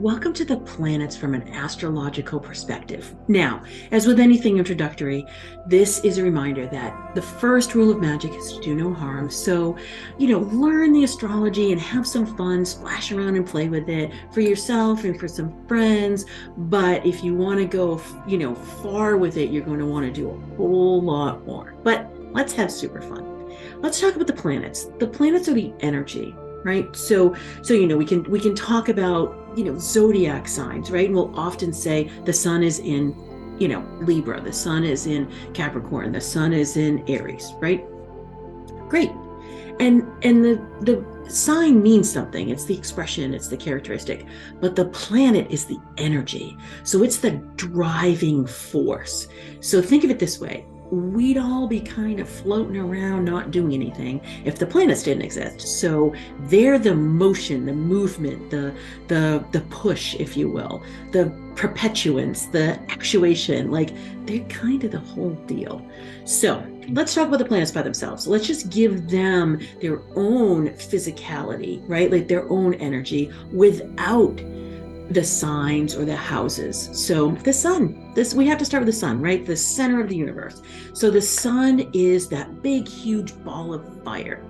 welcome to the planets from an astrological perspective. Now, as with anything introductory, this is a reminder that the first rule of magic is to do no harm. So, learn the astrology and have some fun, splash around and play with it for yourself and for some friends. But if you want to go, far with it, you're going to want to do a whole lot more. But let's have super fun. Let's talk about the planets. The planets are the energy, right? So we can talk about zodiac signs, right? And we'll often say the sun is in Libra, the sun is in Capricorn, the sun is in Aries, right? Great. And the sign means something. It's the expression, it's the characteristic, but the planet is the energy. So it's the driving force. So think of it this way. We'd all be kind of floating around not doing anything if the planets didn't exist. So they're the motion, the movement, the push, if you will, the perpetuance, the actuation, like they're kind of the whole deal. So let's talk about the planets by themselves. Let's just give them their own physicality, right? Like their own energy without the signs or the houses. So the sun, we have to start with the sun, right? The center of the universe. So the sun is that big, huge ball of fire.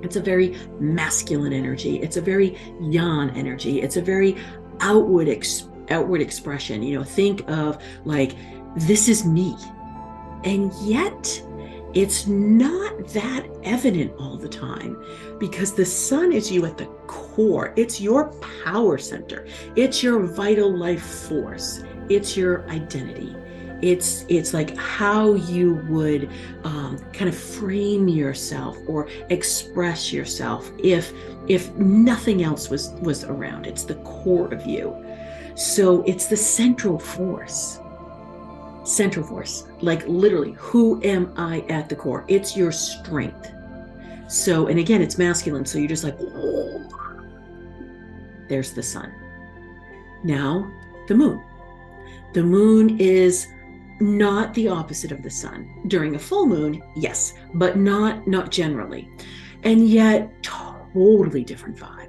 It's a very masculine energy. It's a very yang energy. It's a very outward expression. Think of like, this is me. And yet it's not that evident all the time because the sun is you at the core. It's your power center. It's your vital life force. It's your identity. It's like how you would kind of frame yourself or express yourself if nothing else was around. It's the core of you. So it's the central force, like literally, who am I at the core? It's your strength. So, and again, it's masculine. So you're just like, oh, there's the sun. Now, the moon. The moon is not the opposite of the sun. During a full moon, yes, but not generally. And yet, totally different vibe.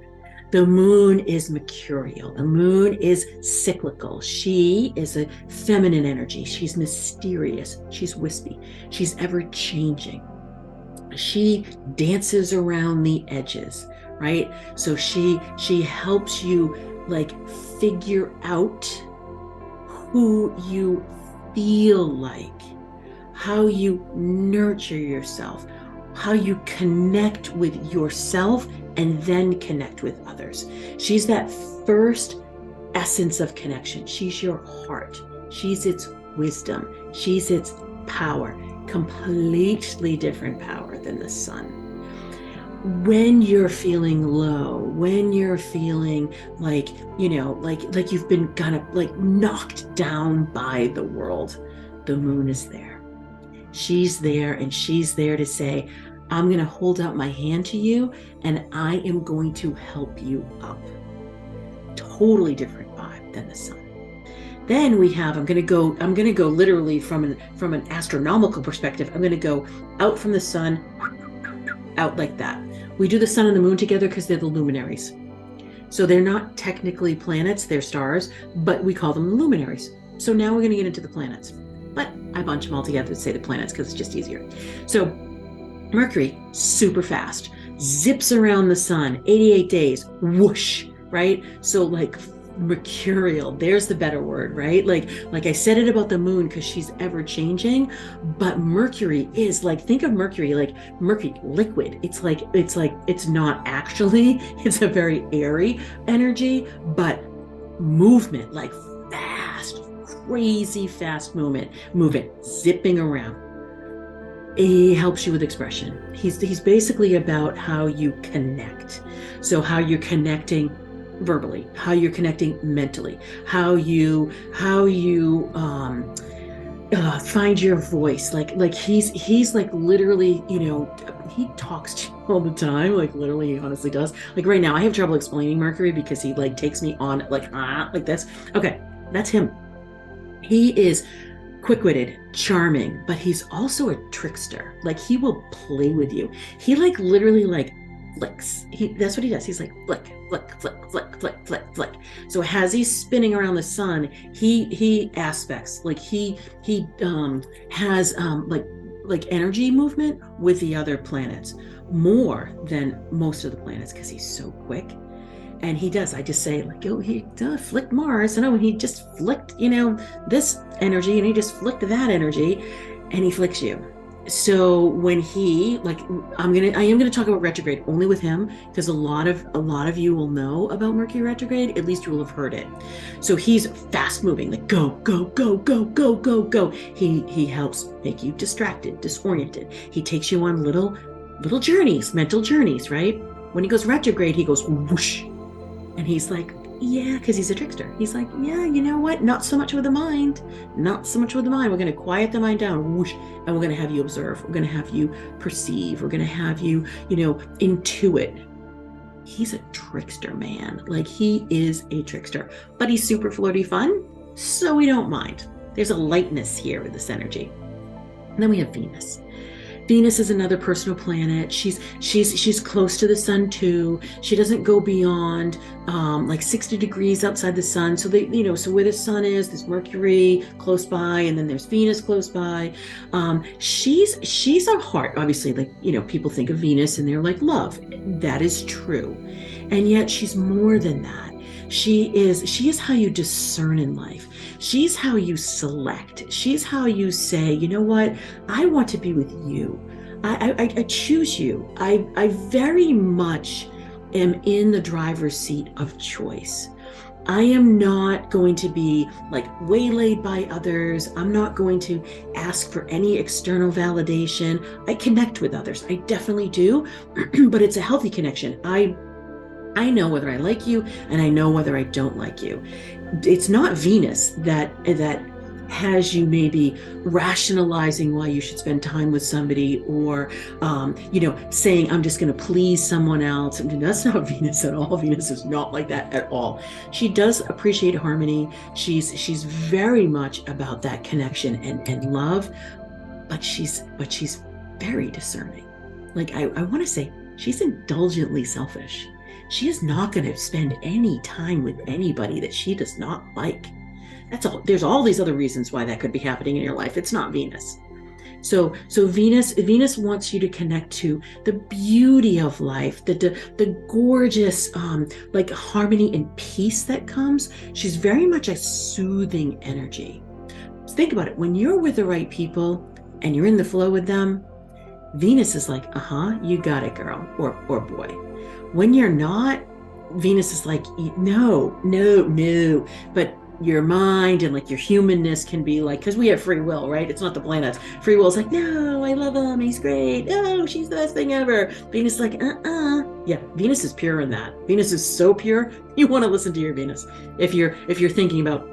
The moon is mercurial. The moon is cyclical. She is a feminine energy. She's mysterious. She's wispy. She's ever changing. She dances around the edges, right? So she helps you like figure out who you feel like, how you nurture yourself, how you connect with yourself and then connect with others. She's that first essence of connection. She's your heart. She's its wisdom. She's its power. Completely different power than the sun. When you're feeling low, when you're feeling like, like you've been kind of like knocked down by the world, the moon is there. She's there, and she's there to say, I'm going to hold out my hand to you and I am going to help you up. Totally different vibe than the sun. Then we have, I'm going to go literally from an astronomical perspective. I'm going to go out from the sun, out like that. We do the sun and the moon together because they're the luminaries. So they're not technically planets, they're stars, but we call them luminaries. So now we're going to get into the planets. But I bunch them all together to say the planets because it's just easier. So Mercury, super fast, zips around the sun, 88 days, whoosh, right? So like mercurial, there's the better word, right? Like I said it about the moon because she's ever changing, but Mercury is like, think of Mercury, like Mercury liquid. It's not actually, it's a very airy energy, but movement, like fast, crazy fast movement, zipping around. He helps you with expression. He's basically about how you connect. So how you're connecting verbally, how you're connecting mentally, how you find your voice. Like he's like literally, he talks to you all the time. Like literally, he honestly does. Like right now, I have trouble explaining Mercury because he like takes me on like this. Okay, that's him. He is quick-witted, charming, but he's also a trickster. Like he will play with you. He like literally like flicks. That's what he does. He's like flick, flick, flick, flick, flick, flick, flick. So as he's spinning around the sun, he aspects, like he has like energy movement with the other planets more than most of the planets, because he's so quick. And he does. I just say, like, oh, he flicked Mars. And he just flicked, this energy, and he just flicked that energy, and he flicks you. So when he, like, I am gonna talk about retrograde only with him, because a lot of you will know about Mercury retrograde. At least you will have heard it. So he's fast moving, like go, go, go, go, go, go, go. He helps make you distracted, disoriented. He takes you on little journeys, mental journeys, right? When he goes retrograde, he goes whoosh. And he's like, yeah, because he's a trickster. He's like, yeah, you know what? Not so much with the mind. Not so much with the mind. We're going to quiet the mind down, whoosh, and we're going to have you observe. We're going to have you perceive. We're going to have you, intuit. He's a trickster, man. Like, he is a trickster. But he's super flirty fun, so we don't mind. There's a lightness here with this energy. And then we have Venus. Venus is another personal planet. She's close to the sun too. She doesn't go beyond like 60 degrees outside the sun. So so where the sun is, there's Mercury close by, and then there's Venus close by. She's our heart, obviously. Like, people think of Venus and they're like love. That is true, and yet she's more than that. She is how you discern in life. She's how you select. She's how you say, you know what? I want to be with you. I choose you. I very much am in the driver's seat of choice. I am not going to be like waylaid by others. I'm not going to ask for any external validation. I connect with others. I definitely do, but it's a healthy connection. I know whether I like you, and I know whether I don't like you. It's not Venus that has you maybe rationalizing why you should spend time with somebody, or saying I'm just going to please someone else. I mean, that's not Venus at all. Venus is not like that at all. She does appreciate harmony. She's very much about that connection and love, but she's very discerning. Like, I want to say she's indulgently selfish. She is not going to spend any time with anybody that she does not like. That's all. There's all these other reasons why that could be happening in your life. It's not Venus. So Venus wants you to connect to the beauty of life, the gorgeous like harmony and peace that comes. She's very much a soothing energy. Think about it. When you're with the right people and you're in the flow with them, Venus is like, you got it, girl, or boy. When you're not, Venus is like, no. But your mind and like your humanness can be like, because we have free will, right? It's not the planets. Free will is like, no, I love him. He's great. Oh, she's the best thing ever. Venus is like, Yeah, Venus is pure in that. Venus is so pure. You want to listen to your Venus. If you're thinking about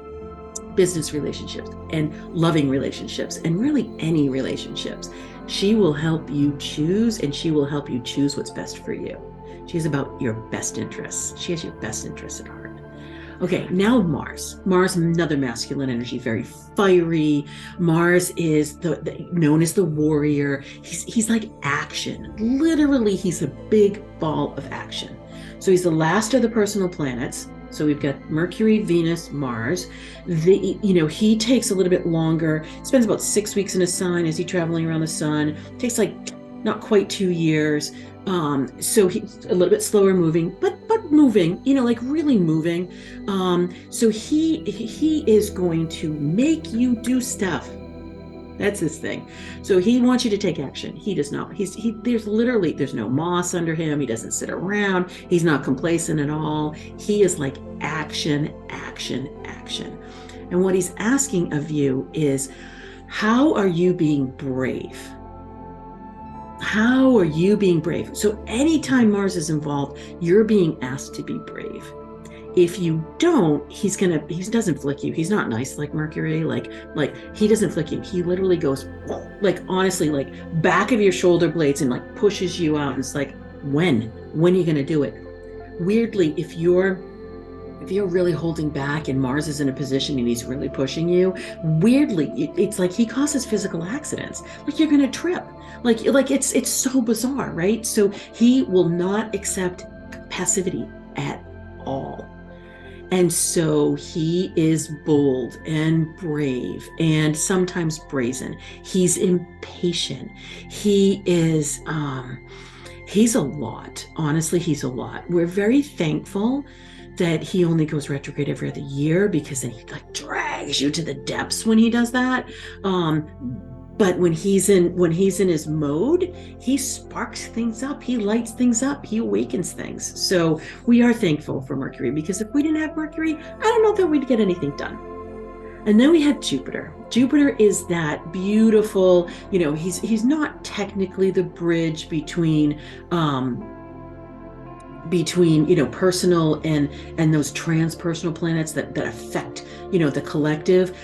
business relationships and loving relationships and really any relationships, she will help you choose, and she will help you choose what's best for you. She's about your best interests. She has your best interests at heart. Okay, now Mars. Mars, another masculine energy, very fiery. Mars is known as the warrior. He's like action. Literally, he's a big ball of action. So he's the last of the personal planets. So we've got Mercury, Venus, Mars. He takes a little bit longer. Spends about 6 weeks in a sign as he's traveling around the sun. Takes like not quite 2 years. So he's a little bit slower moving, but moving, like really moving. So he is going to make you do stuff. That's his thing. So he wants you to take action. He does not. There's no moss under him. He doesn't sit around. He's not complacent at all. He is like action, action, action. And what he's asking of you is, how are you being brave? How are you being brave? So anytime Mars is involved, you're being asked to be brave. If you don't, he doesn't flick you. He's not nice like Mercury. Like he doesn't flick you. He literally goes like, honestly, like back of your shoulder blades and like pushes you out. And it's like, when are you going to do it? Weirdly, if you're if you're really holding back and Mars is in a position and he's really pushing you, weirdly, it's like he causes physical accidents. Like you're going to trip. Like it's so bizarre, right? So he will not accept passivity at all. And so he is bold and brave and sometimes brazen. He's impatient. He is, he's a lot. Honestly, he's a lot. We're very thankful that he only goes retrograde every other year, because then he like drags you to the depths when he does that. But when he's in his mode, he sparks things up, he lights things up, he awakens things. So we are thankful for Mercury, because if we didn't have Mercury, I don't know that we'd get anything done. And then we had Jupiter. Jupiter is that beautiful, he's not technically the bridge between personal and those transpersonal planets that affect, the collective.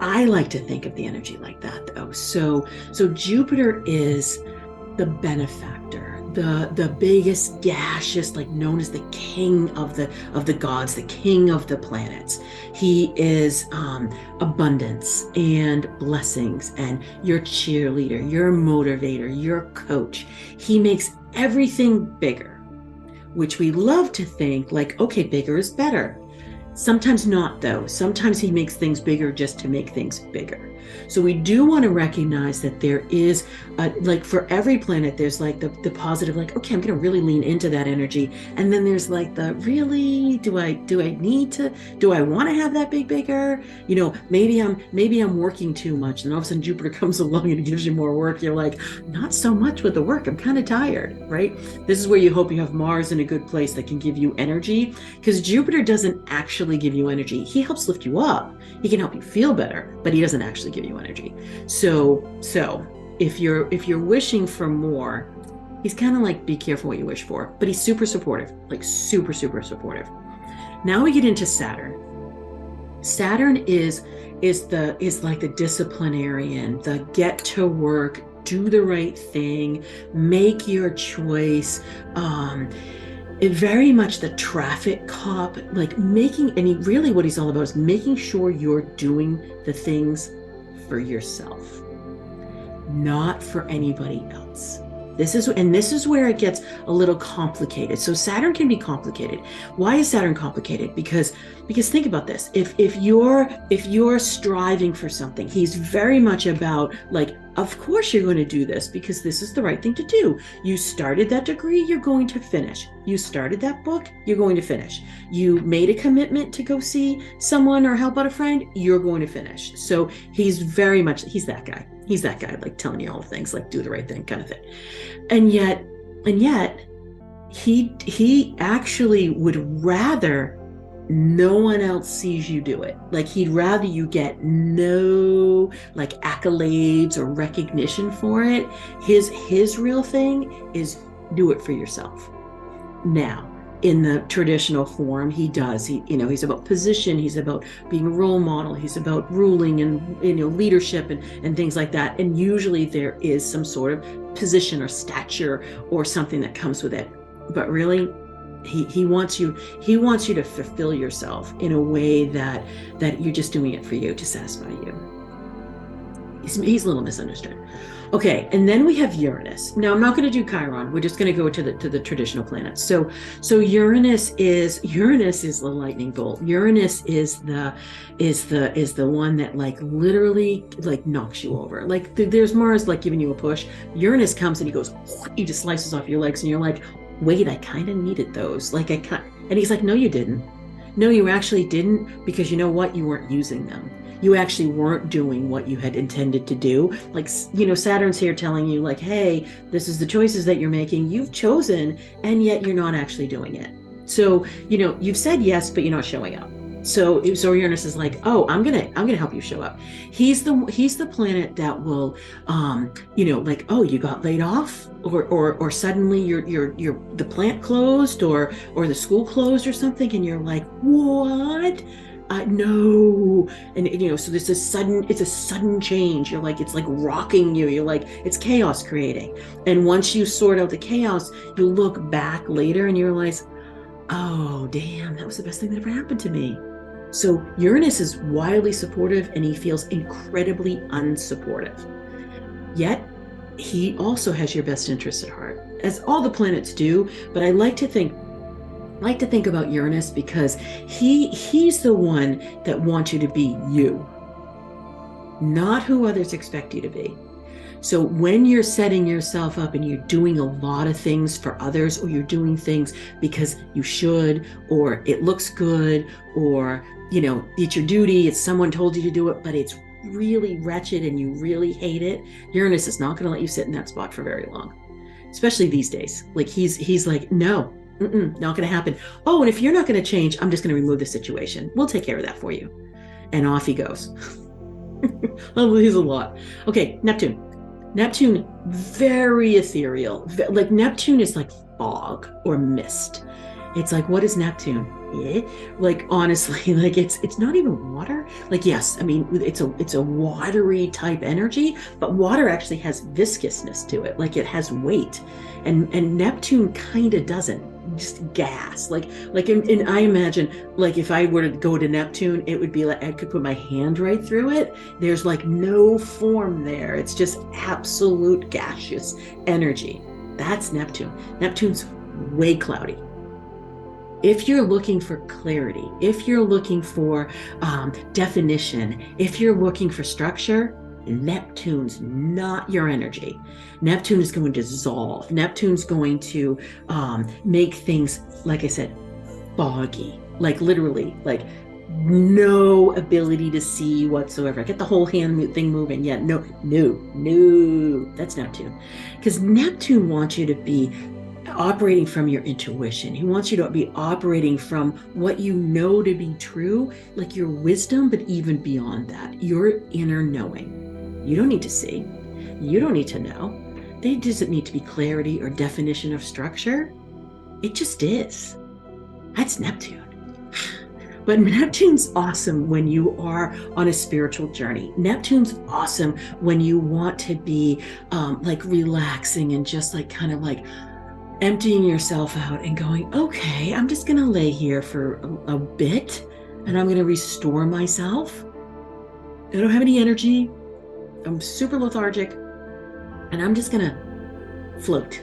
I like to think of the energy like that, though. So Jupiter is the benefactor, the biggest gaseous, like known as the king of the gods, the king of the planets. He is abundance and blessings, and your cheerleader, your motivator, your coach. He makes everything bigger, which we love to think like, okay, bigger is better. Sometimes not, though. Sometimes he makes things bigger just to make things bigger. So we do want to recognize that there is, like for every planet, there's like the positive, like, okay, I'm going to really lean into that energy. And then there's like the really, do I want to have that bigger? Maybe I'm working too much. And all of a sudden Jupiter comes along and gives you more work. You're like, not so much with the work. I'm kind of tired, right? This is where you hope you have Mars in a good place that can give you energy, because Jupiter doesn't actually give you energy. He helps lift you up. He can help you feel better, but he doesn't actually give you energy. So if you're wishing for more, he's kind of like, be careful what you wish for, but he's super supportive, like super, super supportive. Now we get into Saturn. Saturn is like the disciplinarian, the get to work, do the right thing, make your choice, very much the traffic cop, like really what he's all about is making sure you're doing the things for yourself, not for anybody else. This is where it gets a little complicated. So Saturn can be complicated. Why is Saturn complicated? Because think about this. If you're striving for something, he's very much about like, of course you're going to do this because this is the right thing to do. You started that degree, you're going to finish. You started that book, you're going to finish. You made a commitment to go see someone or help out a friend, you're going to finish. So he's that guy. He's that guy, like telling you all the things, like do the right thing kind of thing. And yet he actually would rather no one else sees you do it. Like he'd rather you get no like accolades or recognition for it. His real thing is do it for yourself. Now, in the traditional form, he's about position, he's about being a role model, he's about ruling and leadership and things like that. And usually there is some sort of position or stature or something that comes with it. But really, he wants you to fulfill yourself in a way that you're just doing it for you, to satisfy you. He's a little misunderstood. Okay, and then we have Uranus. Now I'm not going to do Chiron. We're just going to go to the traditional planets. So Uranus is the lightning bolt. Uranus is the one that like literally like knocks you over. Like there's Mars like giving you a push. Uranus comes and he goes, he just slices off your legs, and you're like, wait, I kind of needed those. Like and he's like, no, you didn't. No, you actually didn't, because you know what? You weren't using them. You actually weren't doing what you had intended to do. Like, Saturn's here telling you like, hey, this is the choices that you're making. You've chosen, and yet you're not actually doing it. So, you've said yes, but you're not showing up. So Uranus is like, oh, I'm gonna help you show up. He's the planet that will, like, oh, you got laid off, or suddenly the plant closed, or the school closed or something, and you're like, what? No. And so it's a sudden change. You're like, it's like rocking you. You're like, it's chaos creating. And once you sort out the chaos, you look back later and you realize, oh, damn, that was the best thing that ever happened to me. So Uranus is wildly supportive and he feels incredibly unsupportive. Yet he also has your best interests at heart, as all the planets do. But I like to think about Uranus because he's the one that wants you to be you, not who others expect you to be. So when you're setting yourself up and you're doing a lot of things for others, or you're doing things because you should, or it looks good, or, you know, it's your duty, it's someone told you to do it, but it's really wretched and you really hate it, Uranus is not going to let you sit in that spot for very long, especially these days. Like he's like, no, not going to happen. Oh, and if you're not going to change, I'm just going to remove the situation. We'll take care of that for you. And off he goes. Oh, he's a lot. Okay, Neptune. Neptune, very ethereal. Like Neptune is like fog or mist. It's like, what is Neptune? Like, honestly, like it's not even water. Like, yes, I mean, it's a watery type energy, but water actually has viscousness to it. Like it has weight, and Neptune kind of doesn't. Just gas. Like in I imagine, like if I were to go to Neptune, it would be like I could put my hand right through it. There's like no form there. It's just absolute gaseous energy. That's Neptune. Neptune's way cloudy. If you're looking for clarity, if you're looking for definition, if you're looking for structure, Neptune's not your energy. Neptune is going to dissolve. Neptune's going to make things, like I said, foggy, like literally, like no ability to see whatsoever. Get the whole hand thing moving. Yeah, no, that's Neptune. Because Neptune wants you to be operating from your intuition. He wants you to be operating from what you know to be true, like your wisdom, but even beyond that, your inner knowing. You don't need to see. You don't need to know. There doesn't need to be clarity or definition of structure. It just is. That's Neptune. But Neptune's awesome when you are on a spiritual journey. Neptune's awesome when you want to be like relaxing and just like kind of like emptying yourself out and going, okay, I'm just going to lay here for a bit and I'm going to restore myself. I don't have any energy. I'm super lethargic and I'm just going to float.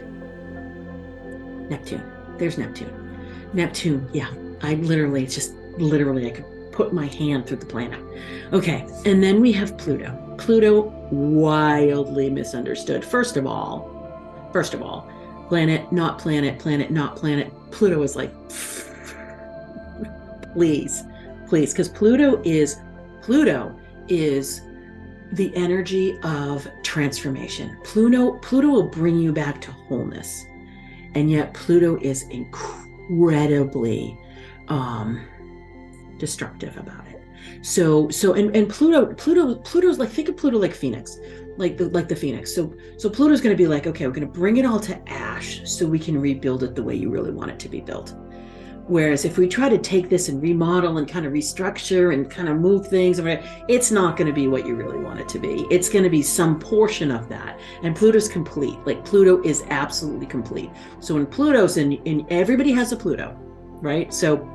Neptune. There's Neptune. Neptune. Yeah. I could put my hand through the planet. Okay. And then we have Pluto. Pluto, wildly misunderstood. First of all, planet, not planet, planet, not planet. Pluto is like, please, because Pluto is the energy of transformation. Pluto will bring you back to wholeness. And yet Pluto is incredibly destructive about it. So Pluto's like, think of Pluto like Phoenix, like the Phoenix. So Pluto's going to be like, okay, we're going to bring it all to ash so we can rebuild it the way you really want it to be built. Whereas if we try to take this and remodel and kind of restructure and kind of move things, it's not going to be what you really want it to be. It's going to be some portion of that. And Pluto's complete. Like Pluto is absolutely complete. So when Pluto's in everybody has a Pluto, right? So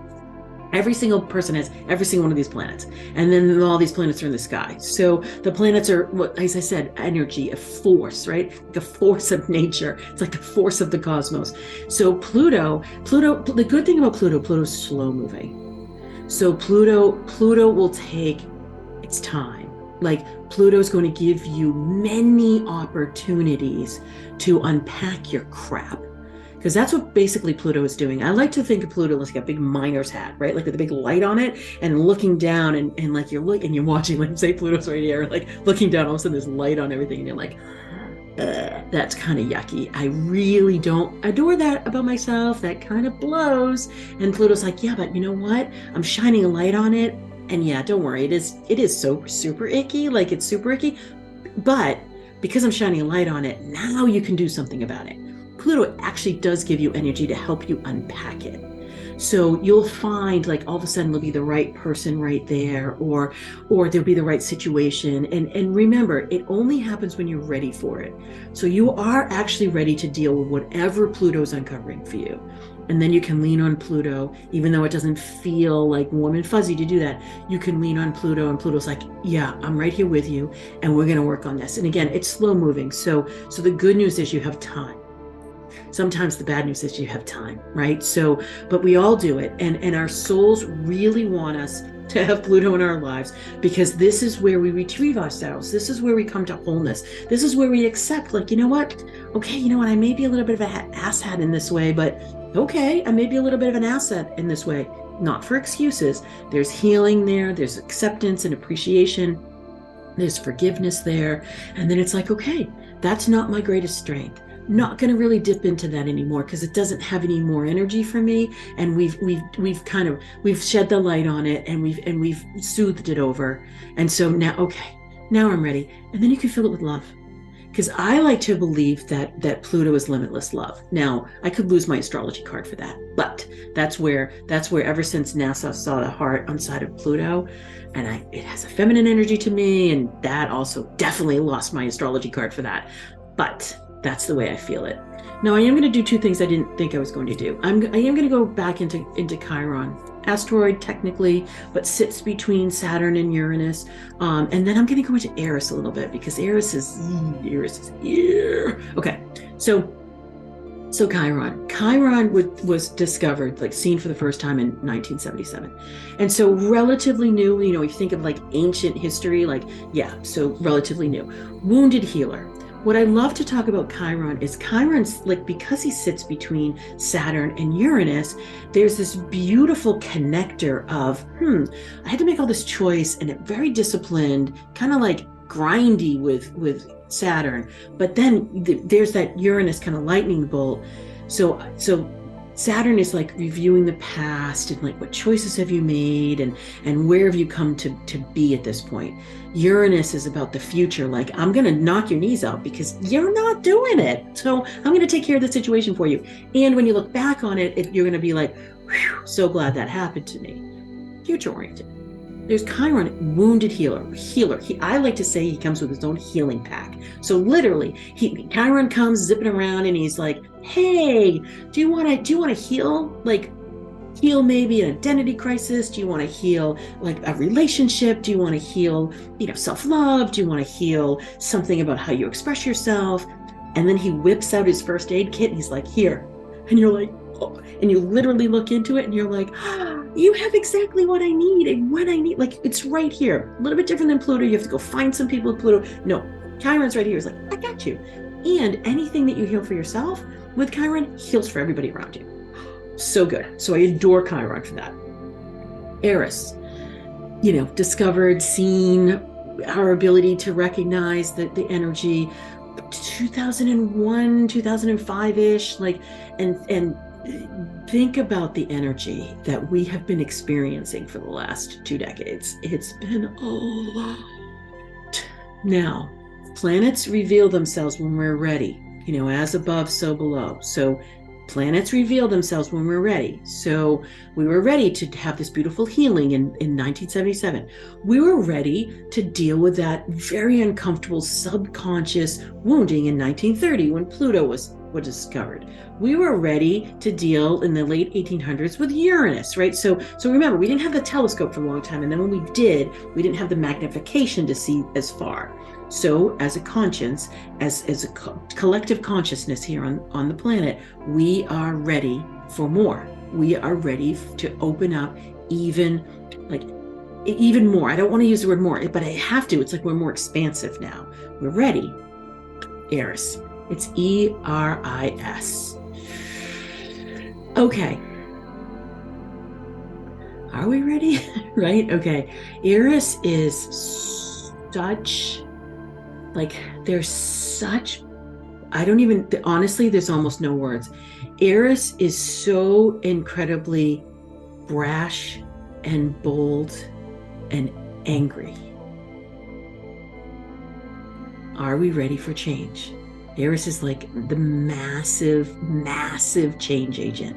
every single person has every single one of these planets. And then all these planets are in the sky. So the planets are, as I said, energy, a force, right? Like a force of nature. It's like the force of the cosmos. So Pluto, the good thing about Pluto's slow moving. So Pluto will take its time. Like Pluto's going to give you many opportunities to unpack your crap. Because that's what basically Pluto is doing. I like to think of Pluto like a big miner's hat, right? Like with a big light on it and looking down and like you're watching, like say Pluto's right here, like looking down, all of a sudden there's light on everything and you're like, that's kind of yucky. I really don't adore that about myself. That kind of blows. And Pluto's like, yeah, but you know what? I'm shining a light on it. And yeah, don't worry. It is so super icky. Like it's super icky. But because I'm shining a light on it, now you can do something about it. Pluto actually does give you energy to help you unpack it. So you'll find like all of a sudden there'll be the right person right there, or there'll be the right situation. And remember, it only happens when you're ready for it. So you are actually ready to deal with whatever Pluto's uncovering for you. And then you can lean on Pluto, even though it doesn't feel like warm and fuzzy to do that. You can lean on Pluto, and Pluto's like, yeah, I'm right here with you, and we're going to work on this. And again, it's slow moving. So the good news is you have time. Sometimes the bad news is you have time, right? So, but we all do it. And our souls really want us to have Pluto in our lives, because this is where we retrieve ourselves. This is where we come to wholeness. This is where we accept, like, you know what? Okay, you know what? I may be a little bit of an asshat in this way, but okay, I may be a little bit of an asset in this way. Not for excuses. There's healing there. There's acceptance and appreciation. There's forgiveness there. And then it's like, okay, that's not my greatest strength. Not going to really dip into that anymore, because it doesn't have any more energy for me, and we've shed the light on it, and we've soothed it over. And so now, okay, now I'm ready. And then you can fill it with love, because I like to believe that Pluto is limitless love. Now, I could lose my astrology card for that, but that's where ever since NASA saw the heart on side of Pluto, and it has a feminine energy to me, and that also definitely lost my astrology card for that. But that's the way I feel it. Now, I am going to do two things I didn't think I was going to do. I am going to go back into Chiron, asteroid technically, but sits between Saturn and Uranus. And then I'm going to go into Eris a little bit, because Eris is here. Okay, so Chiron was discovered, like seen for the first time in 1977. And so relatively new, you think of like ancient history, like, yeah, so relatively new. Wounded healer. What I love to talk about Chiron is Chiron's, like, because he sits between Saturn and Uranus, there's this beautiful connector of, I had to make all this choice, and it very disciplined, kind of like grindy with Saturn. But then there's that Uranus kind of lightning bolt. So Saturn is like reviewing the past, and like, what choices have you made, and where have you come to be at this point. Uranus is about the future, like, I'm going to knock your knees out because you're not doing it. So I'm going to take care of the situation for you. And when you look back on it, you're going to be like, so glad that happened to me. Future oriented. There's Chiron, wounded healer. I like to say he comes with his own healing pack. So literally, Chiron comes zipping around, and he's like, hey, do you want to heal? Like, heal maybe an identity crisis? Do you want to heal like a relationship? Do you want to heal, self-love? Do you want to heal something about how you express yourself? And then he whips out his first aid kit, and he's like, here. And you're like, oh. And you literally look into it, and you're like, you have exactly what I need, and when I need, like, it's right here. A little bit different than Pluto. You have to go find some people with Pluto. No, Chiron's right here. He's like, I got you. And anything that you heal for yourself with Chiron heals for everybody around you. So good. So I adore Chiron for that. Eris, discovered, seen, our ability to recognize the energy, 2001, 2005-ish, like, and think about the energy that we have been experiencing for the last 2 decades. It's been a lot. Now, planets reveal themselves when we're ready, as above, so below. So planets reveal themselves when we're ready. So we were ready to have this beautiful healing in 1977. We were ready to deal with that very uncomfortable subconscious wounding in 1930 when Pluto was discovered. We were ready to deal in the late 1800s with Uranus, right? So remember, we didn't have the telescope for a long time. And then when we did, we didn't have the magnification to see as far. So as a conscience, as a collective consciousness here on the planet, we are ready for more. We are ready to open up even more. I don't want to use the word more, but I have to. It's like we're more expansive now. We're ready. Eris. It's ERIS. Okay. Are we ready? Right? Okay. Eris is such, like, there's such, honestly, there's almost no words. Eris is so incredibly brash and bold and angry. Are we ready for change? Eris is like the massive, massive change agent.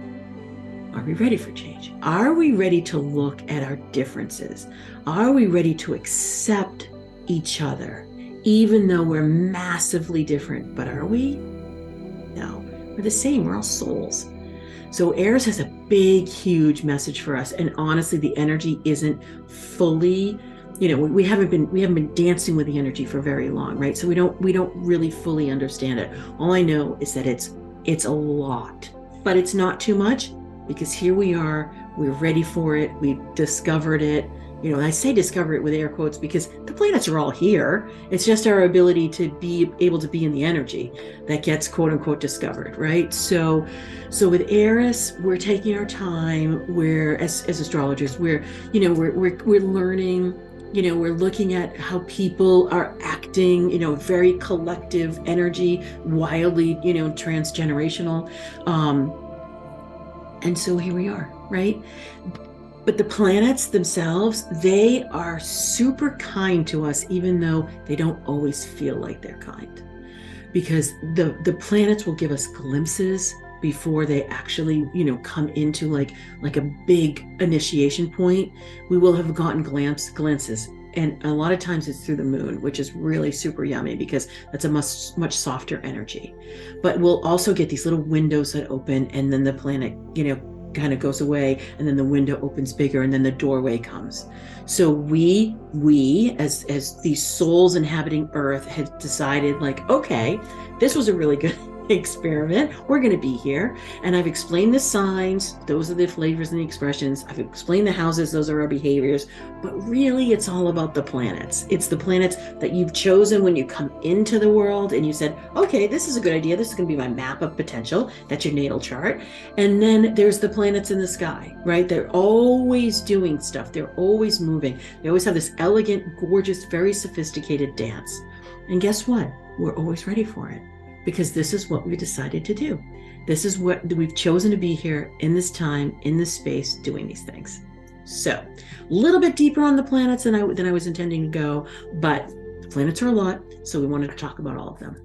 Are we ready for change? Are we ready to look at our differences? Are we ready to accept each other, even though we're massively different? But are we? No, we're the same. We're all souls. So Aries has a big, huge message for us. And honestly, the energy isn't fully, we haven't been dancing with the energy for very long, right? So we don't really fully understand it. All I know is that it's a lot, but it's not too much, because here we are, we're ready for it, we've discovered it. I say discover it with air quotes because the planets are all here. It's just our ability to be able to be in the energy that gets quote unquote discovered, right? So with Eris, we're taking our time. We're as astrologers, we're learning. We're looking at how people are acting. Very collective energy, wildly, transgenerational. And so here we are, right? But the planets themselves, they are super kind to us, even though they don't always feel like they're kind. Because the planets will give us glimpses before they actually, come into like a big initiation point. We will have gotten glances. And a lot of times it's through the moon, which is really super yummy because that's a much softer energy. But we'll also get these little windows that open, and then the planet, kind of goes away, and then the window opens bigger, and then the doorway comes. So we as these souls inhabiting Earth have decided, like, okay, this was a really good experiment. We're going to be here, and I've explained the signs, those are the flavors and the expressions. I've explained the houses, those are our behaviors. But really, it's all about the planets. It's the planets that you've chosen when you come into the world, and you said, okay, this is a good idea, this is going to be my map of potential. That's your natal chart. And then there's the planets in the sky, right? They're always doing stuff, they're always moving, they always have this elegant, gorgeous, very sophisticated dance. And guess what? We're always ready for it, because this is what we decided to do. This is what we've chosen to be here in this time, in this space, doing these things. So a little bit deeper on the planets than I was intending to go, but the planets are a lot, so we wanted to talk about all of them.